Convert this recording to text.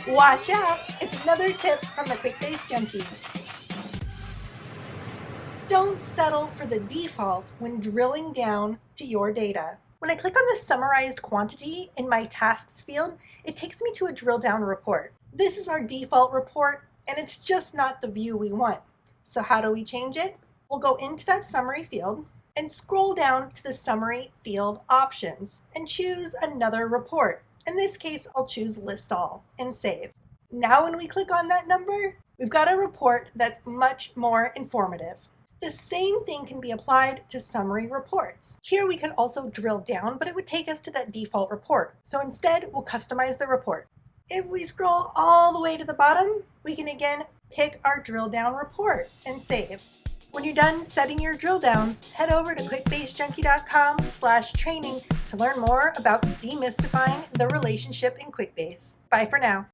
Watch out! It's another tip from the Quickbase Junkie. Don't settle for the default when drilling down to your data. When I click on the summarized quantity in my tasks field, it takes me to a drill down report. This is our default report, and it's just not the view we want. So how do we change it? We'll go into that summary field and scroll down to the summary field options and choose another report. In this case, I'll choose list all and save. Now when we click on that number, we've got a report that's much more informative. The same thing can be applied to summary reports. Here we could also drill down, but it would take us to that default report. So instead, we'll customize the report. If we scroll all the way to the bottom, we can again pick our drill down report and save. When you're done setting your drill downs, head over to quickbasejunkie.com/training to learn more about demystifying the relationship in Quickbase. Bye for now.